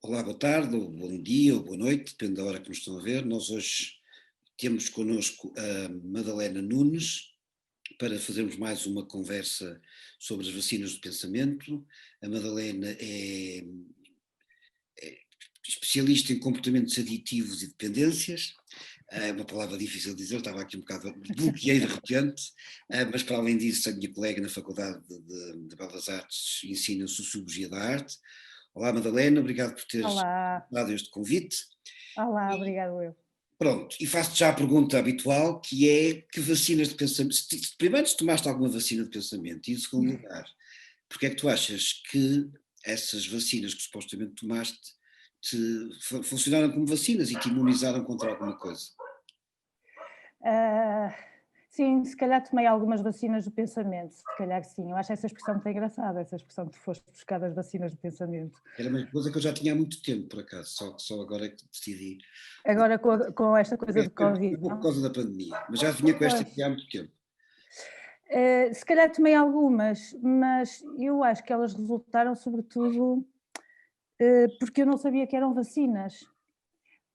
Olá, boa tarde, ou bom dia, ou boa noite, depende da hora que nos estão a ver. Nós hoje temos connosco a Madalena Nunes para fazermos mais uma conversa sobre as vacinas do pensamento. A Madalena é especialista em comportamentos aditivos e dependências. É uma palavra difícil de dizer, estava aqui um bocado bloqueei de repente, mas para além disso, a minha colega na Faculdade de Belas Artes ensina Sociologia da Arte. Olá, Madalena, obrigado por teres Olá, dado este convite. olá, E obrigado eu. pronto, e faço-te já a pergunta habitual, que é que vacinas de pensamento, primeiro se tomaste alguma vacina de pensamento, e em segundo lugar, porque é que tu achas que essas vacinas que supostamente tomaste funcionaram como vacinas e te imunizaram contra alguma coisa? Ah, sim, se calhar tomei algumas vacinas do pensamento, se calhar sim. Eu acho essa expressão muito engraçada, essa expressão que tu foste buscar das vacinas do pensamento. Era uma coisa que eu já tinha há muito tempo, por acaso, só agora é que decidi. Agora com esta coisa É, do foi Covid, um pouco por não? causa da pandemia, mas já vinha com esta Pois, aqui há muito tempo. se calhar tomei algumas, mas eu acho que elas resultaram sobretudo porque eu não sabia que eram vacinas.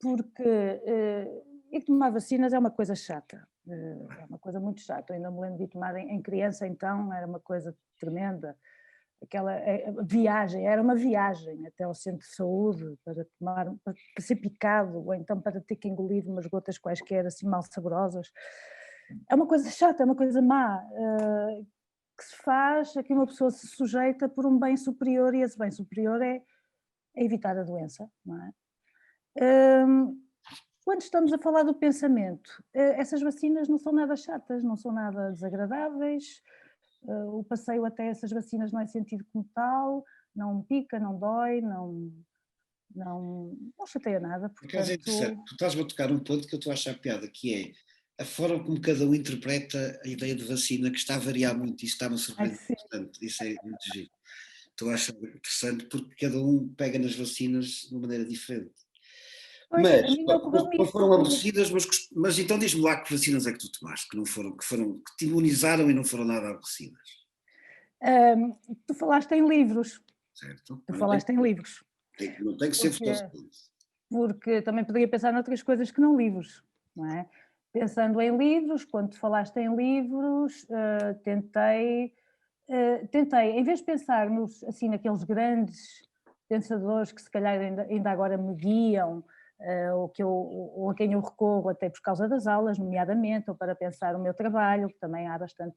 Porque e tomar vacinas é uma coisa chata, é uma coisa muito chata. Eu ainda me lembro de tomar em criança, então era uma coisa tremenda. Aquela viagem, era uma viagem até ao centro de saúde para tomar, para ser picado, ou então para ter que engolir umas gotas quaisquer assim mal saborosas. É uma coisa chata, é uma coisa má, que se faz, a que uma pessoa se sujeita por um bem superior, e esse bem superior é evitar a doença, não é? Hum, Quando estamos a falar do pensamento, essas vacinas não são nada chatas, não são nada desagradáveis, o passeio até essas vacinas não é sentido como tal, não pica, não dói, não chateia nada, Por acaso é interessante, portanto, tu estás-me a tocar um ponto que eu estou a achar piada, que é a forma como cada um interpreta a ideia de vacina, que está a variar muito, e isso está-me a ai surpreender sim, bastante, isso é muito giro. Estou a achar interessante porque cada um pega nas vacinas de uma maneira diferente. pois, a Mas mim pronto, ocorreu-me não isso, foram aborrecidas, mas então diz-me lá que vacinas é que tu tomaste, que te imunizaram e não foram nada aborrecidas, tu falaste em livros, certo? tu Mas não tem, falaste em livros, não tem que ser porque fotossíntese. porque também poderia pensar noutras coisas que não livros, não é? Pensando em livros, quando tu falaste em livros, tentei, em vez de pensar assim, naqueles grandes pensadores que se calhar ainda agora me guiam, ou a quem eu recorro até por causa das aulas, nomeadamente, ou para pensar o meu trabalho, que também há bastante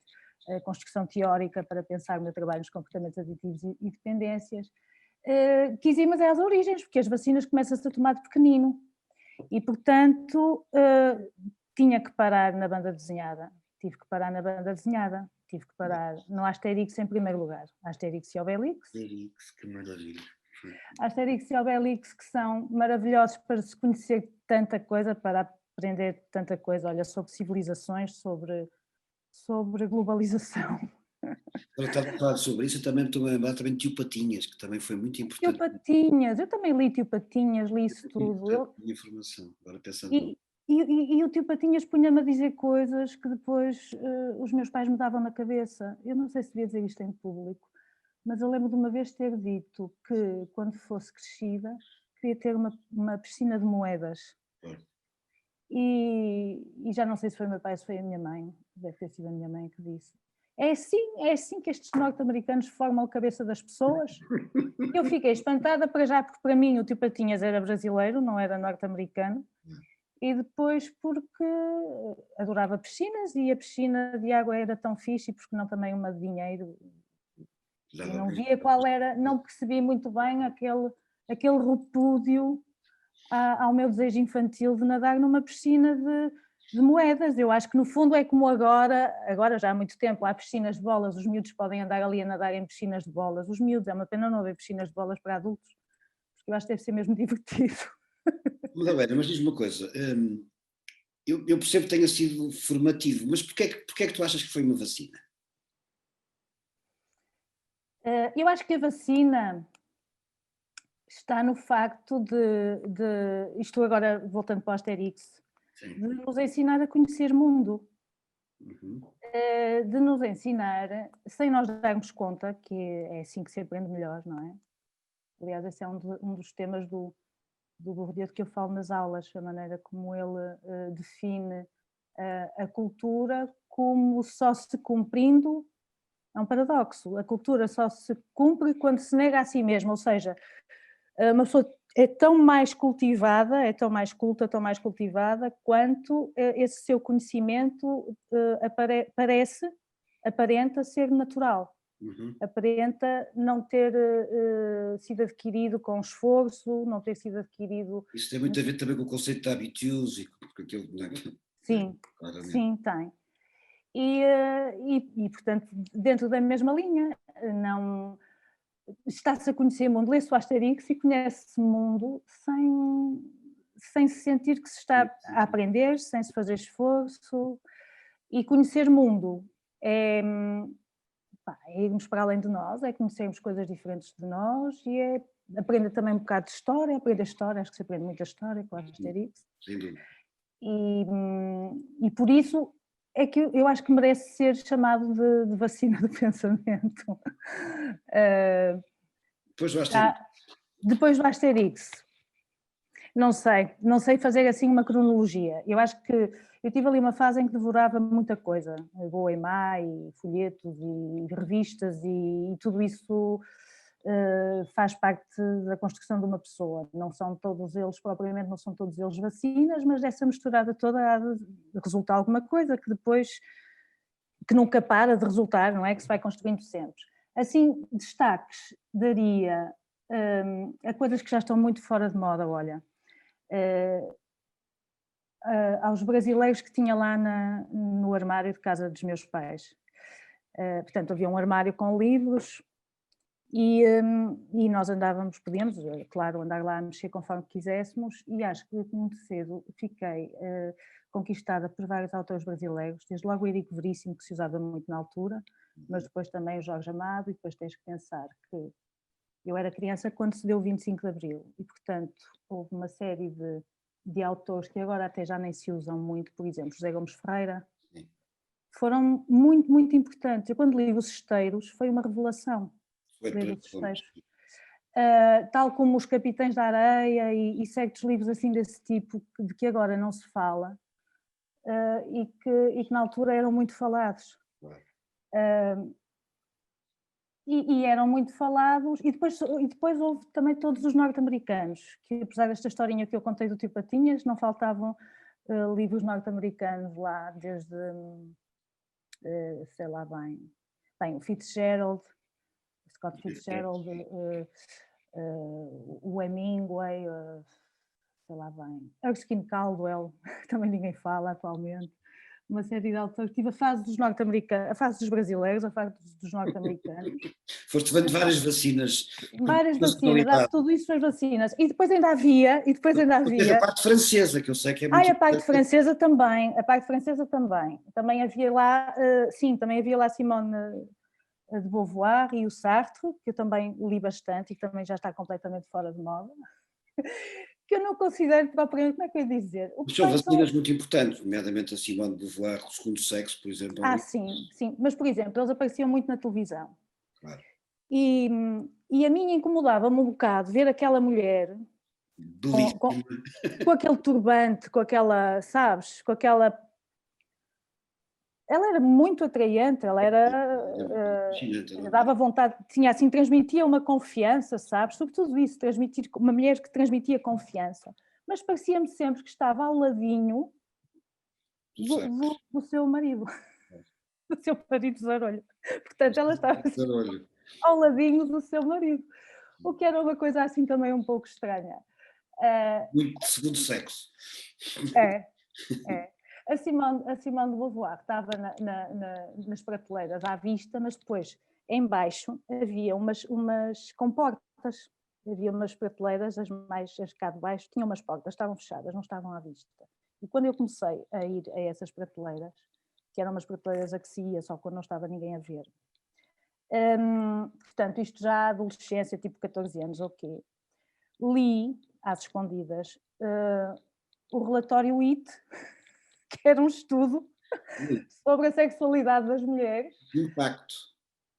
construção teórica para pensar o meu trabalho nos comportamentos aditivos e dependências, quis ir mas é às origens, porque as vacinas começam-se a tomar de pequenino e, portanto, tinha que parar na banda desenhada. Tive que parar na banda desenhada, tive que parar no Asterix em primeiro lugar, Asterix e Obelix. Erix, que maravilha. Asterix e Obelix que são maravilhosos para se conhecer tanta coisa, para aprender tanta coisa, olha, sobre civilizações, sobre globalização. Agora estava a falar sobre isso, eu também me estou a lembrar também de Tio Patinhas, que também foi muito Tio importante Patinhas, eu também li Tio Patinhas, li isso tudo. para a minha informação, agora pensando E, e o tio Patinhas punha-me a dizer coisas que depois os meus pais me davam na cabeça. Eu não sei se devia dizer isto em público, mas eu lembro de uma vez ter dito que, quando fosse crescida, queria ter uma piscina de moedas. nisso. E já não sei se foi o meu pai ou se foi a minha mãe, deve ter sido a minha mãe que disse. É assim que estes norte-americanos formam a cabeça das pessoas? Eu fiquei espantada para já, porque para mim o tio Patinhas era brasileiro, não era norte-americano. E depois porque adorava piscinas e a piscina de água era tão fixe, e porque não também uma de dinheiro, e Dava não bem. via qual era, não percebi muito bem aquele repúdio ao meu desejo infantil de nadar numa piscina de moedas. Eu acho que no fundo é como agora já há muito tempo há piscinas de bolas, os miúdos podem andar ali a nadar em piscinas de bolas, os miúdos, é uma pena não haver piscinas de bolas para adultos, porque eu acho que deve ser mesmo divertido. Madalena, mas diz-me uma coisa, eu percebo que tenha sido formativo, mas porquê é que tu achas que foi uma vacina? Eu acho que a vacina está no facto isto agora voltando para o Asterix, Sim. de nos ensinar a conhecer mundo, Uhum. de nos ensinar, sem nós darmos conta, que é assim que se aprende melhor, não é? Aliás, esse é um dos temas do Bourdieu que eu falo nas aulas, a maneira como ele define a cultura como só se cumprindo, é um paradoxo, a cultura só se cumpre quando se nega a si mesma, ou seja, uma pessoa é tão mais cultivada, é tão mais culta, tão mais cultivada, quanto esse seu conhecimento aparenta ser natural. Aparenta não ter sido adquirido com esforço, não ter sido adquirido... Isso tem muito a ver também com o conceito de habitus e com aquilo que não é. Sim, sim, tem. E, portanto, dentro da mesma linha, não está-se a conhecer o mundo, lê-se o Asterix e conhece-se o mundo sem se sentir que se está a aprender, sem se fazer esforço, e conhecer mundo é irmos para além de nós, é conhecermos coisas diferentes de nós e é aprender também um bocado de história, aprender história, acho que se aprende muita história com o Asterix. Sem dúvida. E por isso é que eu acho que merece ser chamado de vacina do pensamento. Depois do Asterix. Depois do Asterix. Não sei fazer assim uma cronologia. Eu acho que eu tive ali uma fase em que devorava muita coisa, Goemá e folhetos e revistas e tudo isso faz parte da construção de uma pessoa. Não são todos eles, propriamente não são todos eles vacinas, mas dessa misturada toda há de resultar alguma coisa que depois, que nunca para de resultar, não é? Que se vai construindo sempre. Assim, destaques daria a coisas que já estão muito fora de moda, olha. Aos brasileiros que tinha lá no armário de casa dos meus pais. Portanto, havia um armário com livros e nós andávamos, podíamos, claro, andar lá a mexer conforme quiséssemos, e acho que muito cedo fiquei conquistada por vários autores brasileiros, desde logo o Érico Veríssimo, que se usava muito na altura, mas depois também o Jorge Amado, e depois tens que pensar que eu era criança quando se deu o 25 de Abril, e portanto houve uma série de autores que agora até já nem se usam muito, por exemplo, José Gomes Ferreira, foram muito, muito importantes. Eu quando li Os Cesteiros foi uma revelação. Ler Os Cesteiros. Tal como Os Capitães da Areia e certos livros assim desse tipo, de que agora não se fala, e que na altura eram muito falados. E eram muito falados, e depois houve também todos os norte-americanos, que apesar desta historinha que eu contei do Tio Patinhas, não faltavam livros norte-americanos lá, desde, sei lá bem, o Fitzgerald, Scott Fitzgerald, o Hemingway, sei lá bem, Erskine Caldwell, que também ninguém fala atualmente. Uma série de autores, tive a fase dos norte-americanos, a fase dos brasileiros, a fase dos norte-americanos. Foste vendo várias vacinas. Várias vacinas, tudo isso foi vacinas. E depois ainda havia... A parte francesa, que eu sei que é muito... a parte francesa também, Também havia lá, sim, também havia lá Simone de Beauvoir e o Sartre, que eu também li bastante e que também já está completamente fora de moda. Que eu não considero propriamente, como é que eu ia dizer? São vacinas muito importantes, nomeadamente a Simone de Beauvoir, o Segundo Sexo, por exemplo. Sim, mas por exemplo, eles apareciam muito na televisão. Claro. E a mim incomodava-me um bocado ver aquela mulher com aquele turbante, com aquela, sabes, com aquela... Ela era muito atraente, ela era... dava vontade, tinha assim, transmitia uma confiança, sabes, sobre tudo isso, transmitir, uma mulher que transmitia confiança, mas parecia-me sempre que estava ao ladinho do seu marido, do seu marido Zarolho. Portanto, ela estava ao ladinho do seu marido, o que era uma coisa assim também um pouco estranha. Muito de Segundo Sexo. É. A Simone de Beauvoir estava nas prateleiras à vista, mas depois, em baixo, havia umas comportas. Havia umas prateleiras, as cá de baixo, tinham umas portas, estavam fechadas, não estavam à vista. E quando eu comecei a ir a essas prateleiras, que eram umas prateleiras a que se ia, só quando não estava ninguém a ver, portanto, isto já à adolescência, tipo 14 anos, ok, li, às escondidas, o relatório IT, que era um estudo sobre a sexualidade das mulheres. Impacto.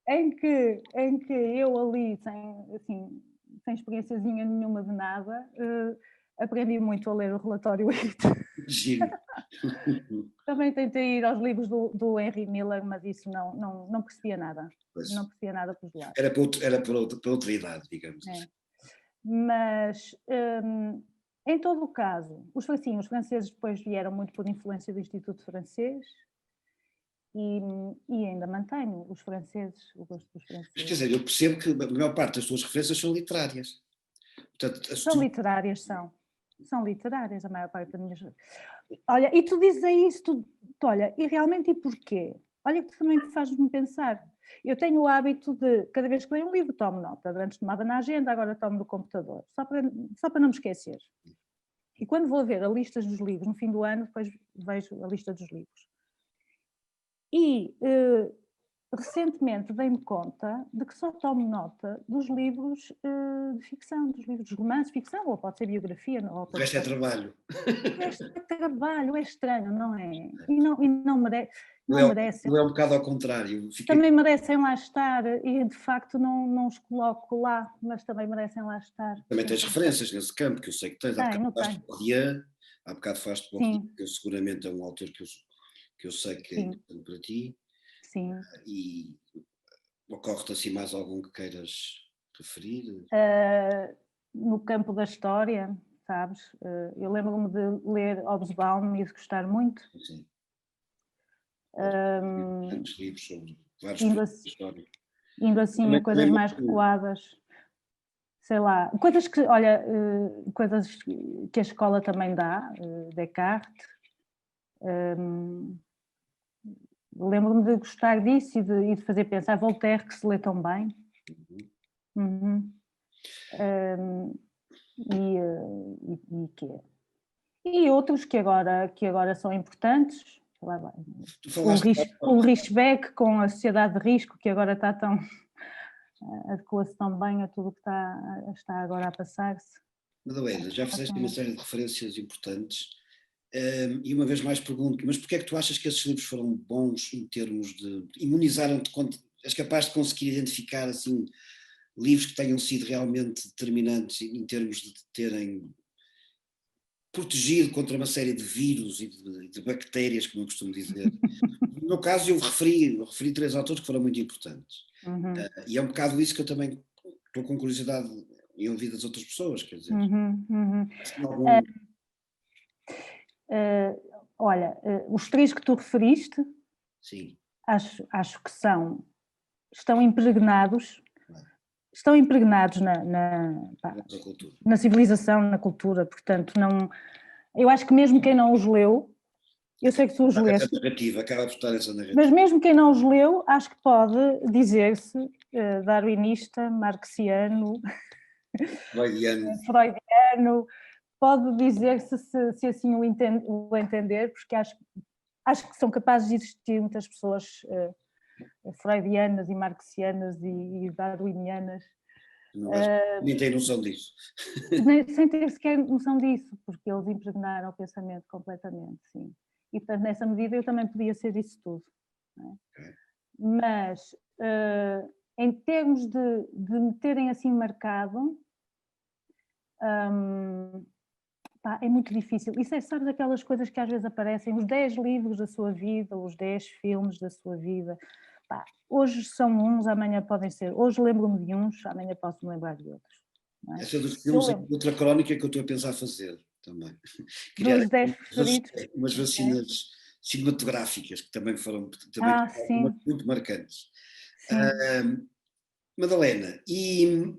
Em que eu ali, sem experiênciazinha nenhuma de nada, aprendi muito a ler o relatório It. Giro. Também tentei ir aos livros do Henry Miller, mas isso não percebia nada. Pois. Não percebia nada pelos lados. Era para outra idade, digamos assim. Mas, em todo o caso, os franceses depois vieram muito por influência do Instituto Francês e ainda mantenho os franceses, o gosto dos franceses. Quer dizer, eu percebo que a maior parte das tuas referências são literárias. Portanto, São literárias, são. São literárias, a maior parte das minhas... Olha, e tu dizes aí isso, olha, e realmente e porquê? Olha que também faz-me pensar. Eu tenho o hábito de, cada vez que leio um livro, tomo nota. Antes tomava na agenda, agora tomo no computador, só para não me esquecer. E quando vou ver a lista dos livros, no fim do ano, depois vejo a lista dos livros. E recentemente dei-me conta de que só tomo nota dos livros de ficção, dos livros de romance, ficção, ou pode ser biografia. O resto é trabalho. O resto é trabalho, é estranho, não é? E não merece. Não é um bocado ao contrário. Também merecem lá estar e de facto não os coloco lá, mas também merecem lá estar. Também tens referências nesse campo, que eu sei que tens. Há bocado falaste de Bourdieu, que seguramente é um autor que eu sei que é importante para ti. Sim. E ocorre-te assim mais algum que queiras referir? No campo da história, sabes? Eu lembro-me de ler Hobsbawm e de gostar muito. Sim. Muitos livros sobre vários indo tipos de história. Indo assim a coisas mais recuadas, sei lá, coisas que, olha, coisas que a escola também dá, Descartes. Lembro-me de gostar disso e de fazer pensar Voltaire, que se lê tão bem. E outros que agora são importantes. O Richbeck com a Sociedade de Risco, que agora está tão... adequa-se tão bem a tudo o que está agora a passar-se. Madalena, já fizeste uma série de referências importantes e uma vez mais pergunto, mas porquê é que tu achas que esses livros foram bons em termos de... imunizaram-te quando és capaz de conseguir identificar assim livros que tenham sido realmente determinantes em termos de terem protegido contra uma série de vírus e de bactérias, como eu costumo dizer. No meu caso, eu referi 3 autores que foram muito importantes. E é um bocado isso que eu também estou com curiosidade em ouvir das outras pessoas, quer dizer. Olha, os 3 que tu referiste, sim. Acho que estão impregnados na civilização, na cultura, portanto, eu acho que mesmo quem não os leu, eu sei que tu os leste, acaba por estar essa narrativa. mas mesmo quem não os leu, acho que pode dizer-se darwinista, marxiano, freudiano, pode dizer-se se assim o entender, porque acho que são capazes de existir muitas pessoas freudianas e marxianas e darwinianas. Nem tem noção disso. Sem ter sequer noção disso, porque eles impregnaram o pensamento completamente, sim. E, portanto, nessa medida eu também podia ser isso tudo. Não é? Okay. Mas, em termos de me terem assim marcado, é muito difícil. Isso sabes, aquelas coisas que às vezes aparecem, os 10 livros da sua vida, os 10 filmes da sua vida. Hoje são uns, amanhã podem ser. Hoje lembro-me de uns, amanhã posso me lembrar de outros. Não é? Essa dos filmes é outra crónica que eu estou a pensar fazer também. Dos 10 preferidos. Umas vacinas cinematográficas que também foram muito marcantes. Madalena, e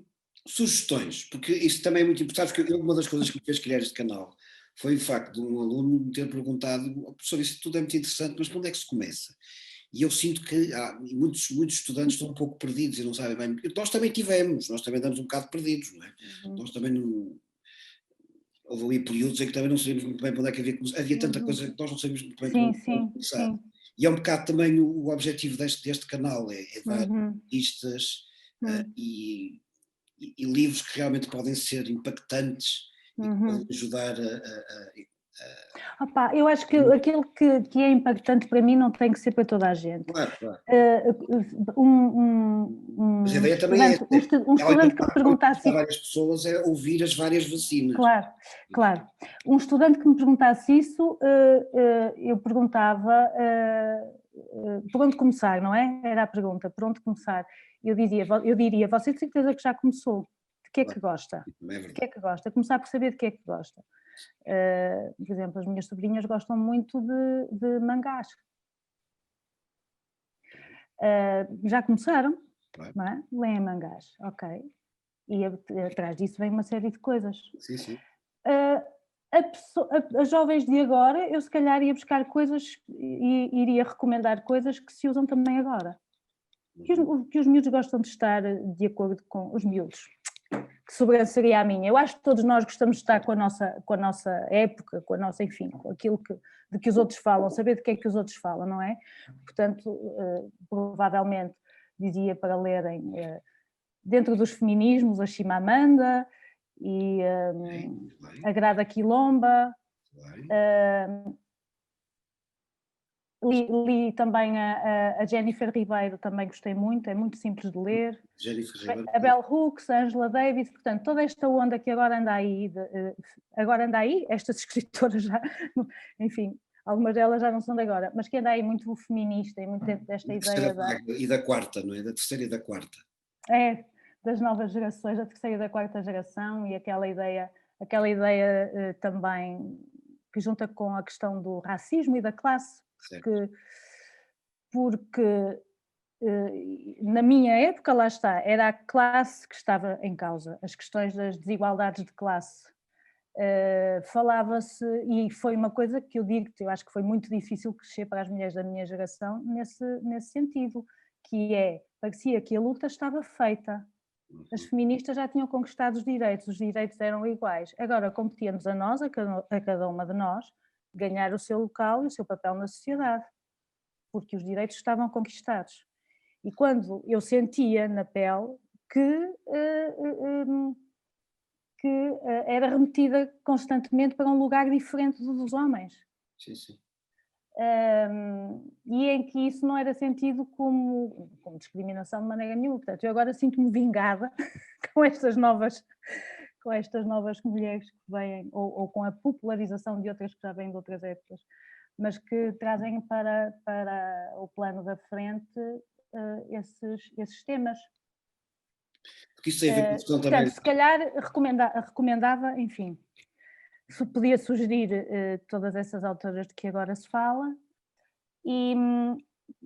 sugestões, porque isso também é muito importante, porque uma das coisas que me fez criar este canal foi o facto de um aluno me ter perguntado: professor, isso tudo é muito interessante, mas por onde é que se começa? E eu sinto que muitos estudantes estão um pouco perdidos e não sabem bem. Nós também damos um bocado perdidos, não é? Nós também não... Houve ali períodos em que também não sabíamos muito bem para onde é que havia tanta coisa que nós não sabíamos muito bem como começar. Sim. E é um bocado também o objetivo deste canal, é dar pistas e livros que realmente podem ser impactantes e que podem ajudar Opa, eu acho que aquilo que é impactante para mim não tem que ser para toda a gente. Claro, claro. Mas a Um ideia também é estudante, um estudante que me perguntasse. a várias pessoas é ouvir as várias vacinas. Claro, claro. Um estudante que me perguntasse isso, eu perguntava por onde começar, não é? Era a pergunta, por onde começar? Eu diria, você de certeza que já começou, de que é que gosta? De que é que gosta? Começar por saber de que é que gosta. Por exemplo, as minhas sobrinhas gostam muito de mangás. Já começaram, não é? Leem mangás, ok. E atrás disso vem uma série de coisas. Sim, sim. As jovens de agora, eu se calhar ia buscar coisas e iria recomendar coisas que se usam também agora. Que os miúdos gostam de estar de acordo com os miúdos. Que sobranceria a minha. Eu acho que todos nós gostamos de estar com a nossa época, com a nossa, enfim, com aquilo de que os outros falam, saber de que é que os outros falam, não é? Portanto, provavelmente dizia para lerem dentro dos feminismos a Chimamanda e a Grada Quilomba. Li também a Jennifer Ribeiro, também gostei muito, é muito simples de ler. A Bell Hooks, a Angela Davis, portanto, toda esta onda que agora anda aí, estas escritoras já, enfim, algumas delas já não são de agora, mas que anda aí muito feminista e muito dentro desta ideia e da quarta, não é? Da terceira e da quarta. É, das novas gerações, da terceira e da quarta geração, e aquela ideia também que junta com a questão do racismo e da classe, porque na minha época, lá está, era a classe que estava em causa, as questões das desigualdades de classe. Falava-se, e foi uma coisa que eu digo, eu acho que foi muito difícil crescer para as mulheres da minha geração nesse sentido, que parecia que a luta estava feita. As feministas já tinham conquistado os direitos eram iguais. Agora competia-nos a nós, a cada uma de nós, ganhar o seu local e o seu papel na sociedade, porque os direitos estavam conquistados. E quando eu sentia na pele que era remetida constantemente para um lugar diferente dos homens. Sim, sim. E em que isso não era sentido como discriminação de maneira nenhuma. Portanto, eu agora sinto-me vingada com estas novas mulheres que vêm, ou com a popularização de outras que já vêm de outras épocas, mas que trazem para o plano da frente esses temas. Porque isso tem a ver com a questão portanto, também. se calhar recomendava, enfim, podia sugerir todas essas autoras de que agora se fala e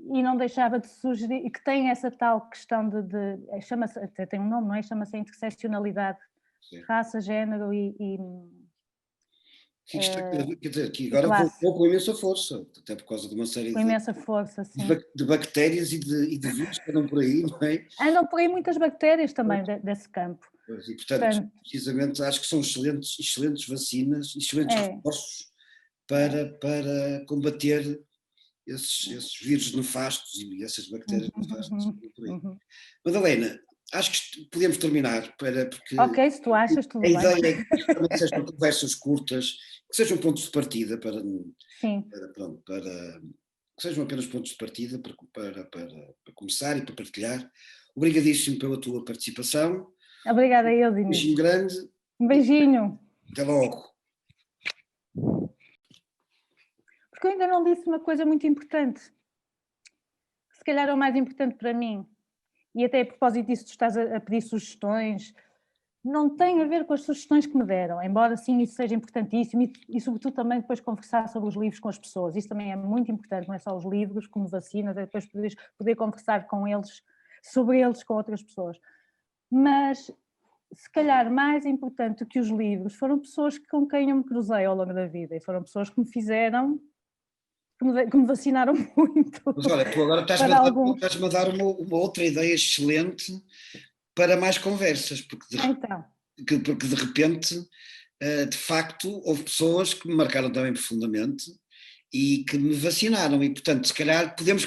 não deixava de sugerir, que tem essa tal questão chama-se, até tem um nome, não é? Chama-se a interseccionalidade, raça, género e Quer dizer, que agora voltou com imensa força, até por causa de uma série de bactérias e de vírus que andam por aí, não é? Andam por aí muitas bactérias também desse campo. E, portanto, precisamente acho que são excelentes vacinas, excelentes reforços para combater esses vírus nefastos e essas bactérias nefastas. Madalena, acho que podemos terminar, porque ok, se tu achas, tudo a bem. ideia é que também sejam conversas curtas, que sejam pontos de partida para que sejam apenas pontos de partida para começar e para partilhar. Obrigadíssimo pela tua participação. Obrigada a eu, Diniz. Um beijinho grande. Um beijinho. Até logo. Porque eu ainda não disse uma coisa muito importante, que se calhar é o mais importante para mim, e até a propósito disso tu estás a pedir sugestões, não tem a ver com as sugestões que me deram, embora sim isso seja importantíssimo e sobretudo também depois conversar sobre os livros com as pessoas, isso também é muito importante, não é só os livros como vacinas, é depois poder conversar com eles, sobre eles com outras pessoas, mas se calhar mais importante do que os livros foram pessoas com quem eu me cruzei ao longo da vida e foram pessoas que me fizeram, que me vacinaram muito. Mas olha, tu agora estás-me a dar uma outra ideia excelente para mais conversas, porque de repente, de facto, houve pessoas que me marcaram também profundamente e que me vacinaram e, portanto, se calhar podemos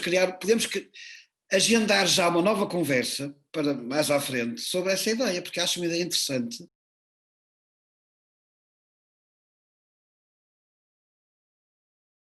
agendar já uma nova conversa para mais à frente sobre essa ideia, porque acho uma ideia interessante.